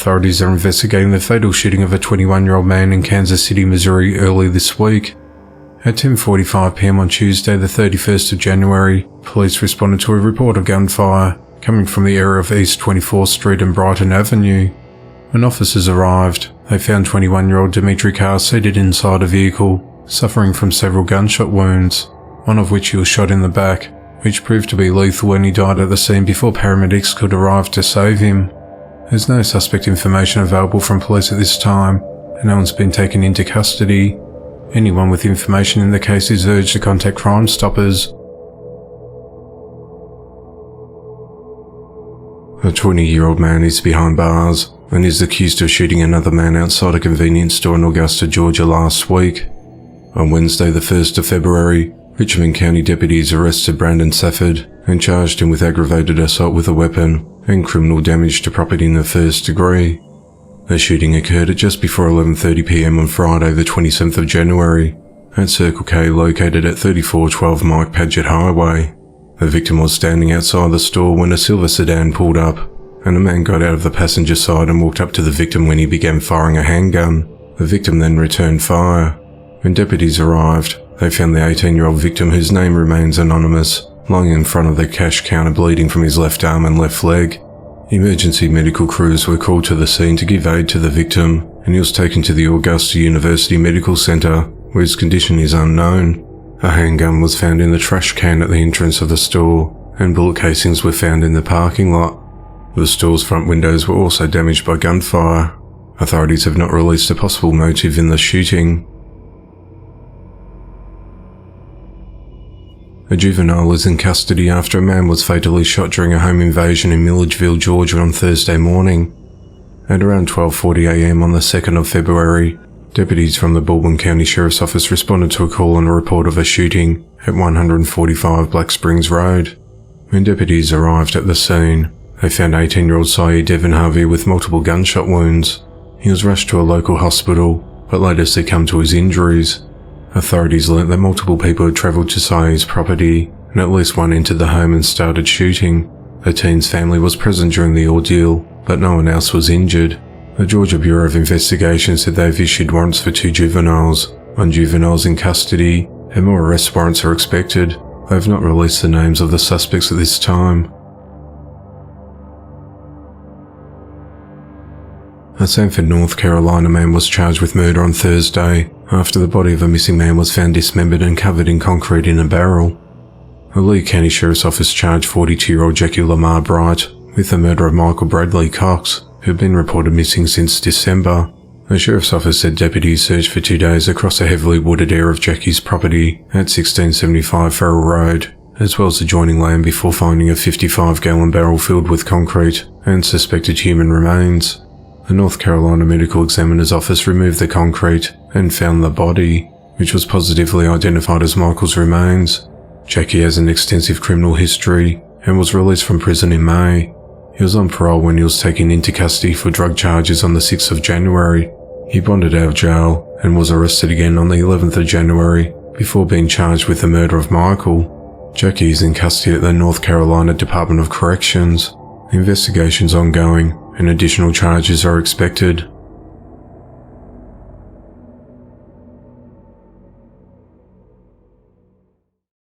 Authorities are investigating the fatal shooting of a 21-year-old man in Kansas City, Missouri early this week. At 10:45 p.m. on Tuesday, the 31st of January, police responded to a report of gunfire coming from the area of East 24th Street and Brighton Avenue. When officers arrived, they found 21-year-old Dimitri Carr seated inside a vehicle, suffering from several gunshot wounds, one of which he was shot in the back, which proved to be lethal when he died at the scene before paramedics could arrive to save him. There's no suspect information available from police at this time, and no one's been taken into custody. Anyone with information in the case is urged to contact Crime Stoppers. A 20-year-old man is behind bars and is accused of shooting another man outside a convenience store in Augusta, Georgia last week. On Wednesday, the 1st of February, Richmond County deputies arrested Brandon Safford and charged him with aggravated assault with a weapon and criminal damage to property in the first degree. The shooting occurred at just before 11:30 p.m. on Friday, the 27th of January, at Circle K located at 3412 Mike Paget Highway. The victim was standing outside the store when a silver sedan pulled up, and a man got out of the passenger side and walked up to the victim when he began firing a handgun. The victim then returned fire. When deputies arrived, they found the 18-year-old victim, whose name remains anonymous, lying in front of the cash counter bleeding from his left arm and left leg. Emergency medical crews were called to the scene to give aid to the victim, and he was taken to the Augusta University Medical Center, where his condition is unknown. A handgun was found in the trash can at the entrance of the store, and bullet casings were found in the parking lot. The store's front windows were also damaged by gunfire. Authorities have not released a possible motive in the shooting. A juvenile is in custody after a man was fatally shot during a home invasion in Milledgeville, Georgia on Thursday morning. At around 12:40 a.m. on the 2nd of February, deputies from the Baldwin County Sheriff's Office responded to a call and a report of a shooting at 145 Black Springs Road. When deputies arrived at the scene, they found 18-year-old Syed Devin Harvey with multiple gunshot wounds. He was rushed to a local hospital, but later succumbed to his injuries. Authorities learnt that multiple people had travelled to Syed's property, and at least one entered the home and started shooting. The teen's family was present during the ordeal, but no one else was injured. The Georgia Bureau of Investigation said they've issued warrants for 2 juveniles, 1 juvenile in custody, and more arrest warrants are expected. They have not released the names of the suspects at this time. A Sanford, North Carolina man was charged with murder on Thursday after the body of a missing man was found dismembered and covered in concrete in a barrel. The Lee County Sheriff's Office charged 42-year-old Jackie Lamar Bright with the murder of Michael Bradley Cox, who had been reported missing since December. The Sheriff's Office said deputies searched for 2 days across a heavily wooded area of Jackie's property at 1675 Farrell Road, as well as adjoining land, before finding a 55-gallon barrel filled with concrete and suspected human remains. The North Carolina Medical Examiner's Office removed the concrete and found the body, which was positively identified as Michael's remains. Jackie has an extensive criminal history and was released from prison in May. He was on parole when he was taken into custody for drug charges on the 6th of January. He bonded out of jail and was arrested again on the 11th of January before being charged with the murder of Michael. Jackie is in custody at the North Carolina Department of Corrections. The investigation's ongoing and additional charges are expected.